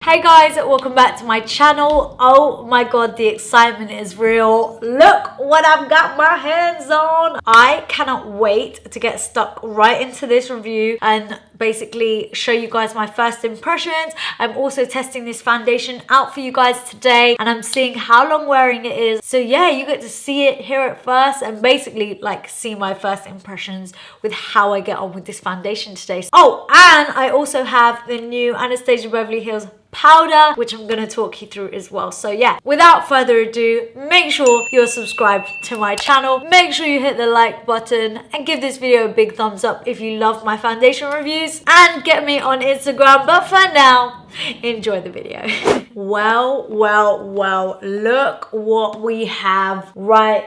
Hey guys, welcome back to my channel. Oh my god, the excitement is real. Look what I've got my hands on. I cannot wait to get stuck right into this review and basically show you guys my first impressions. I'm also testing this foundation out for you guys today and I'm seeing how long wearing it is. So yeah, you get to see it, hear it first, and basically like see my first impressions with how I get on with this foundation today. Oh, and I also have the new Anastasia Beverly Hills powder, which I'm going to talk you through as well. So yeah, without further ado, make sure you're subscribed to my channel. Make sure you hit the like button and give this video a big thumbs up if you love my foundation reviews, and get me on Instagram. But for now, enjoy the video. Well, look what we have right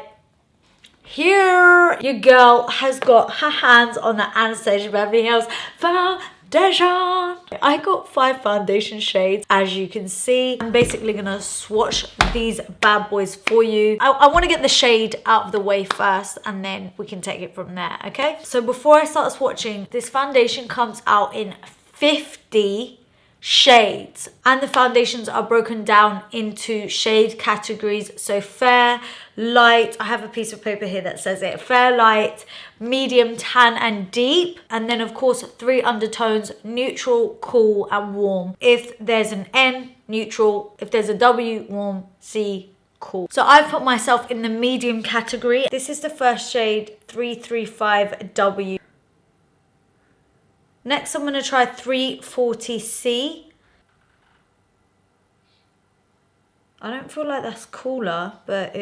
here. Your girl has got her hands on the Anastasia Beverly Hills foundation. I got 5 foundation shades, as you can see. I'm basically gonna swatch these bad boys for you. I want to get the shade out of the way first and then we can take it from there, okay? So before I start swatching, this foundation comes out in 50 shades and the foundations are broken down into shade categories. So fair, light, I have a piece of paper here that says it, fair, light, medium, tan and deep, and then of course 3 undertones: neutral, cool and warm. If there's an N, neutral. If there's a W, warm. C, cool. So I've put myself in the medium category. This is the first shade, 335W. Next, I'm going to try 340C. I don't feel like that's cooler, but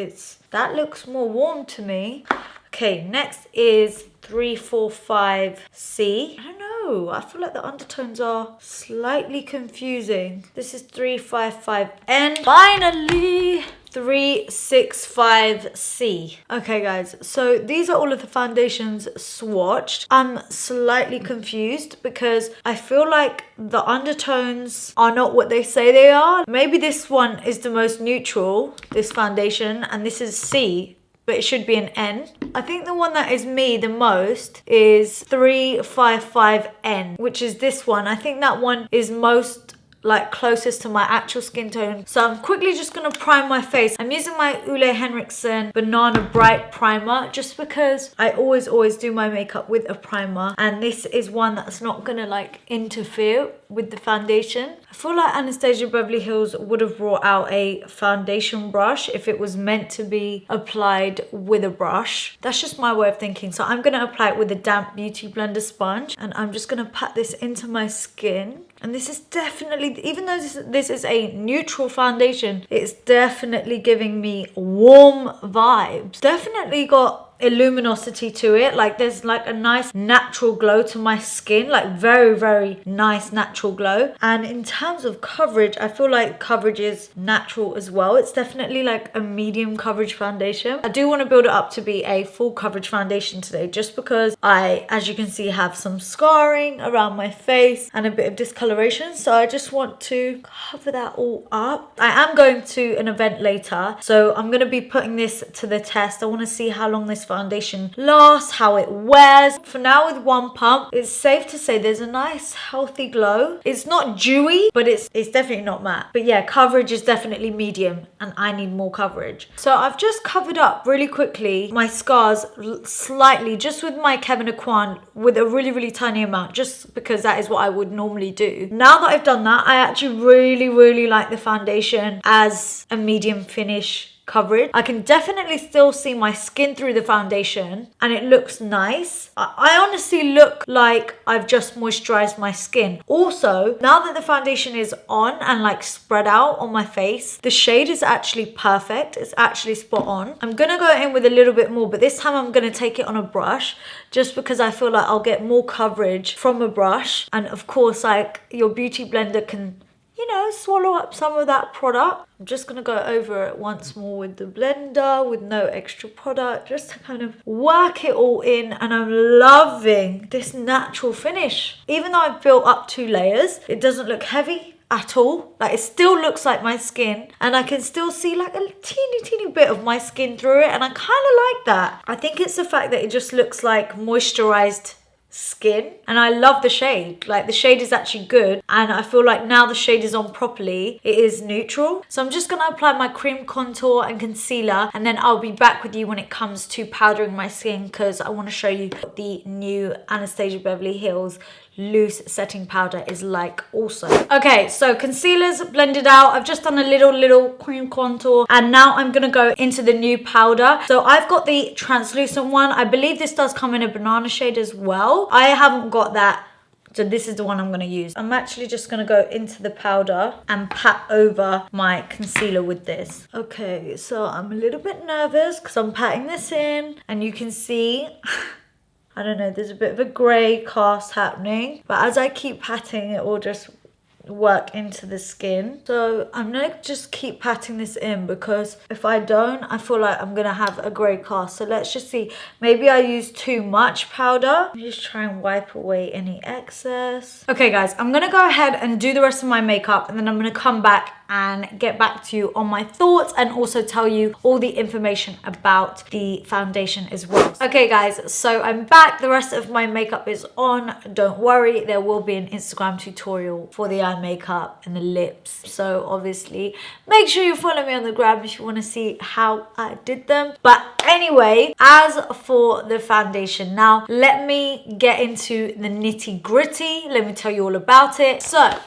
that looks more warm to me. Okay, next is 345C. I don't know. I feel like the undertones are slightly confusing. This is 355N. Finally, 365C. Okay guys, so these are all of the foundations swatched. I'm slightly confused because I feel like the undertones are not what they say they are. Maybe this one is the most neutral, this foundation, and this is C, but it should be an N. I think the one that is me the most is 355N, which is this one. I think that one is most like closest to my actual skin tone. So I'm quickly just gonna prime my face. I'm using my Ole Henriksen Banana Bright Primer just because I always do my makeup with a primer, and this is one that's not gonna like interfere with the foundation. I feel like Anastasia Beverly Hills would have brought out a foundation brush if it was meant to be applied with a brush. That's just my way of thinking. So I'm gonna apply it with a damp beauty blender sponge and I'm just gonna pat this into my skin. And this is definitely, even though this is a neutral foundation, it's definitely giving me warm vibes. Definitely got a luminosity to it. Like there's like a nice natural glow to my skin, like very nice natural glow. And in terms of coverage, I feel like coverage is natural as well. It's definitely like a medium coverage foundation. I do want to build it up to be a full coverage foundation today, just because I, as you can see, have some scarring around my face and a bit of discoloration. So I just want to cover that all up. I am going to an event later, so I'm going to be putting this to the test. I want to see how long this foundation lasts, how it wears. For now, with one pump, it's safe to say there's a nice healthy glow. It's not dewy, but it's definitely not matte. But yeah, coverage is definitely medium and I need more coverage. So I've just covered up really quickly my scars slightly just with my Kevyn Aucoin with a really tiny amount, just because that is what I would normally do. Now that I've done that, I actually really like the foundation as a medium finish coverage. I can definitely still see my skin through the foundation and it looks nice. I honestly look like I've just moisturized my skin. Also, now that the foundation is on and like spread out on my face, the shade is actually perfect. It's actually spot on. I'm gonna go in with a little bit more, but this time I'm gonna take it on a brush just because I feel like I'll get more coverage from a brush. And of course, like your beauty blender can, you know, swallow up some of that product. I'm just gonna go over it once more with the blender with no extra product, just to kind of work it all in. And I'm loving this natural finish. Even though I've built up 2 layers, it doesn't look heavy at all. Like it still looks like my skin and I can still see like a teeny bit of my skin through it, and I kind of like that. I think it's the fact that it just looks like moisturized skin, and I love the shade. Like, the shade is actually good, and I feel like now the shade is on properly, it is neutral. So I'm just gonna apply my cream contour and concealer, and then I'll be back with you when it comes to powdering my skin, because I want to show you what the new Anastasia Beverly Hills loose setting powder is like also. Okay, so concealer's blended out. I've just done a little cream contour, and now I'm gonna go into the new powder. So I've got the translucent one. I believe this does come in a banana shade as well. I haven't got that, so this is the one I'm gonna use. I'm actually just gonna go into the powder and pat over my concealer with this. Okay, so I'm a little bit nervous because I'm patting this in, and you can see I don't know, there's a bit of a grey cast happening, but as I keep patting, it will just work into the skin. So I'm gonna just keep patting this in, because if I don't, I feel like I'm gonna have a grey cast. So let's just see. Maybe I use too much powder. Let me just try and wipe away any excess. Okay guys, I'm gonna go ahead and do the rest of my makeup, and then I'm gonna come back and get back to you on my thoughts, and also tell you all the information about the foundation as well. Okay guys, so I'm back. The rest of my makeup is on. Don't worry, there will be an Instagram tutorial for the eye makeup and the lips. So obviously make sure you follow me on the gram if you want to see how I did them. But anyway, as for the foundation, now let me get into the nitty gritty. Let me tell you all about it. So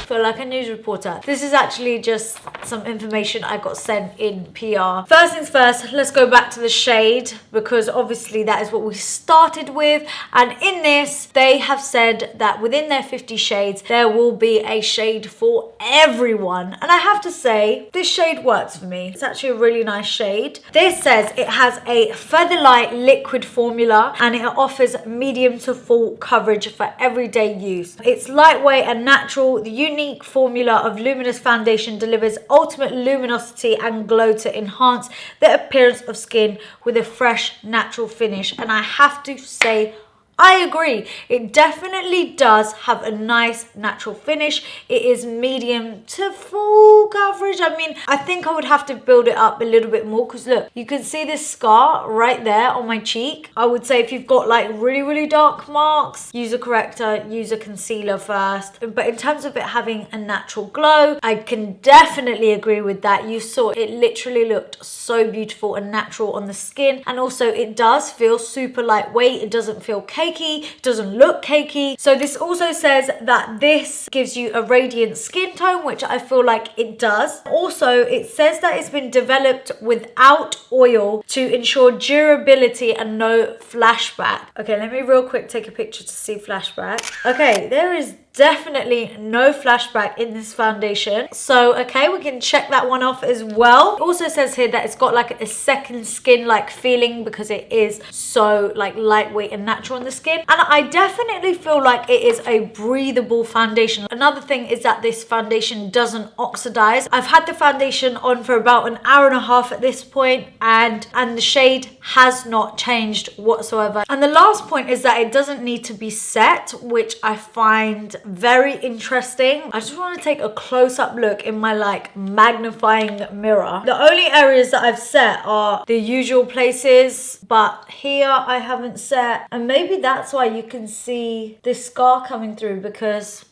feel like a news reporter. This is actually just some information I got sent in PR. First things first, let's go back to the shade, because obviously that is what we started with. And in this, they have said that within their 50 shades, there will be a shade for everyone. And I have to say, this shade works for me. It's actually a really nice shade. This says it has a featherlight liquid formula, and it offers medium to full coverage for everyday use. It's lightweight and natural. The unique formula of Luminous foundation delivers ultimate luminosity and glow to enhance the appearance of skin with a fresh, natural finish. And I have to say, I agree. It definitely does have a nice natural finish. It is medium to full coverage. I mean, I think I would have to build it up a little bit more, because look, you can see this scar right there on my cheek. I would say if you've got like really dark marks, use a corrector, use a concealer first. But in terms of it having a natural glow, I can definitely agree with that. You saw it literally looked so beautiful and natural on the skin. And also it does feel super lightweight. It doesn't feel cakey. It doesn't look cakey. So this also says that this gives you a radiant skin tone, which I feel like it does. Also, it says that it's been developed without oil to ensure durability and no flashback. Okay, let me real quick take a picture to see flashback. Okay, there is definitely no flashback in this foundation. So, okay, we can check that one off as well. It also says here that it's got like a second skin like feeling, because it is so like lightweight and natural on the skin. And I definitely feel like it is a breathable foundation. Another thing is that this foundation doesn't oxidize. I've had the foundation on for about an hour and a half at this point, and the shade has not changed whatsoever. And the last point is that it doesn't need to be set, which I find very interesting. I just want to take a close-up look in my like magnifying mirror. The only areas that I've set are the usual places, but here I haven't set, and maybe that's why you can see this scar coming through, because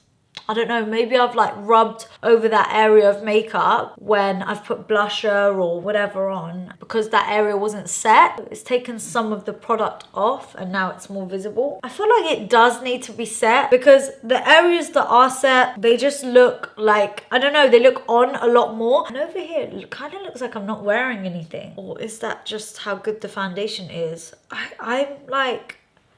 I don't know, maybe I've like rubbed over that area of makeup when I've put blusher or whatever on, because that area wasn't set. It's taken some of the product off and now it's more visible. I feel like it does need to be set, because the areas that are set, they just look like, I don't know, they look on a lot more. And over here, it kind of looks like I'm not wearing anything. Or is that just how good the foundation is? I'm like,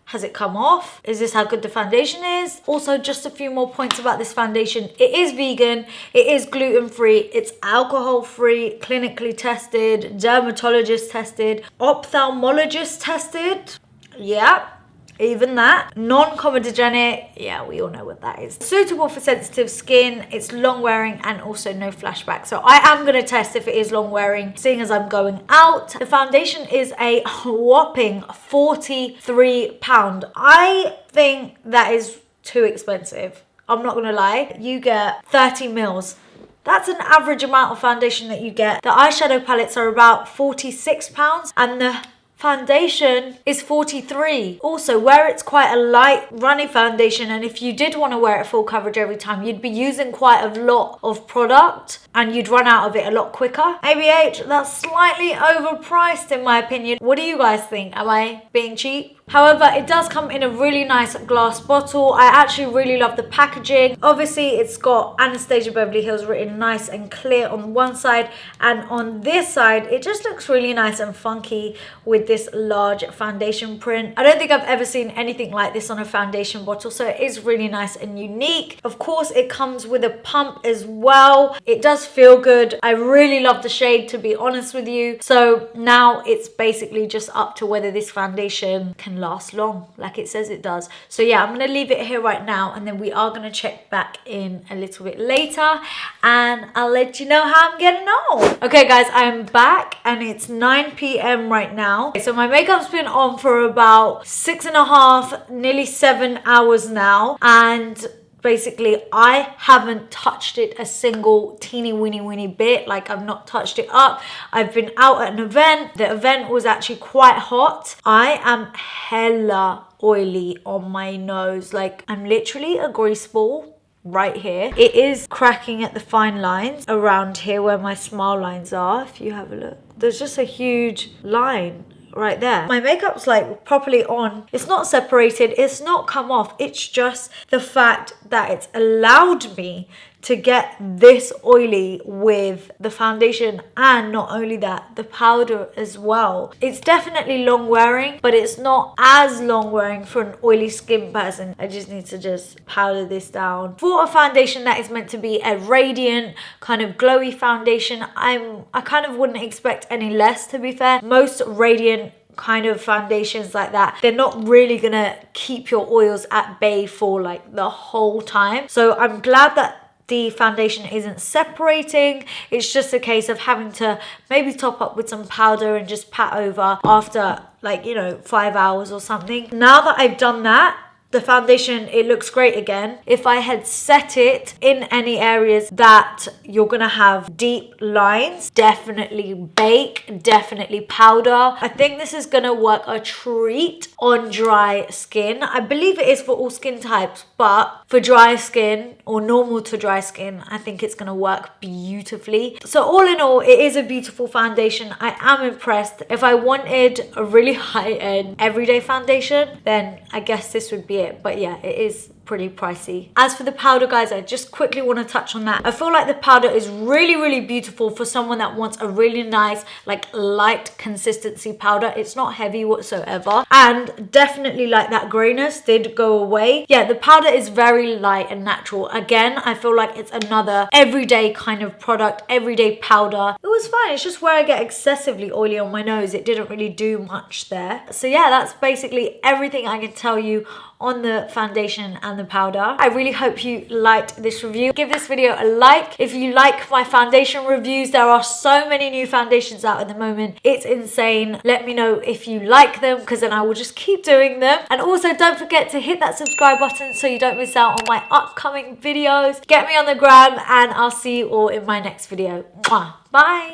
has it come off? Is this how good the foundation is? Also, just a few more points about this foundation. It is vegan, it is gluten-free, it's alcohol-free, clinically tested, dermatologist tested, ophthalmologist tested. Yeah, even that. Non-comedogenic, yeah, we all know what that is. Suitable for sensitive skin, it's long wearing, and also no flashback. So I am gonna test if it is long wearing, seeing as I'm going out. The foundation is a whopping £43. I think that is too expensive. I'm not gonna lie. You get 30 mils. That's an average amount of foundation that you get. The eyeshadow palettes are about £46, and the foundation is 43. Also, where it's quite a light runny foundation, and if you did want to wear it full coverage every time, you'd be using quite a lot of product and you'd run out of it a lot quicker. ABH, that's slightly overpriced in my opinion. What do you guys think? Am I being cheap? However, it does come in a really nice glass bottle. I actually really love the packaging. Obviously, it's got Anastasia Beverly Hills written nice and clear on one side, and on this side, it just looks really nice and funky with this large foundation print. I don't think I've ever seen anything like this on a foundation bottle, so it is really nice and unique. Of course, it comes with a pump as well. It does feel good. I really love the shade, to be honest with you. So now it's basically just up to whether this foundation can last long like it says it does. So yeah, I'm gonna leave it here right now, and then we are gonna check back in a little bit later and I'll let you know how I'm getting on. Okay guys, I'm back and it's 9 p.m. right now. So my makeup's been on for about 6.5, nearly 7 hours now, and basically I haven't touched it a single teeny weeny bit. Like, I've not touched it up. I've been out at an event. The event was actually quite hot. I am hella oily on my nose. Like, I'm literally a grease ball right here. It is cracking at the fine lines around here where my smile lines are. If you have a look, there's just a huge line right there. My makeup's like properly on. It's not separated, it's not come off. It's just the fact that it's allowed me to get this oily with the foundation, and not only that, the powder as well. It's definitely long wearing, but it's not as long wearing for an oily skin person. I just need to just powder this down. For a foundation that is meant to be a radiant kind of glowy foundation, I kind of wouldn't expect any less, to be fair. Most radiant kind of foundations like that, they're not really gonna keep your oils at bay for like the whole time. So I'm glad that the foundation isn't separating. It's just a case of having to maybe top up with some powder and just pat over after, like, you know, 5 hours or something. Now that I've done that, the foundation, it looks great again. If I had set it in any areas that you're gonna have deep lines, definitely bake, definitely powder. I think this is gonna work a treat on dry skin. I believe it is for all skin types, but for dry skin or normal to dry skin, I think it's gonna work beautifully. So all in all, it is a beautiful foundation. I am impressed. If I wanted a really high-end everyday foundation, then I guess this would be it. But yeah, it is pretty pricey. As for the powder, guys, I just quickly want to touch on that. I feel like the powder is really beautiful for someone that wants a really nice, like, light consistency powder. It's not heavy whatsoever, and definitely, like, that grayness did go away. Yeah, the powder is very light and natural. Again, I feel like it's another everyday kind of product, everyday powder. It was fine. It's just where I get excessively oily on my nose, it didn't really do much there. So yeah, that's basically everything I can tell you on the foundation and the powder. I really hope you liked this review. Give this video a like if you like my foundation reviews. There are so many new foundations out at the moment. It's insane. Let me know if you like them, because then I will just keep doing them. And also, don't forget to hit that subscribe button so you don't miss out on my upcoming videos. Get me on the gram, and I'll see you all in my next video. Mwah. Bye.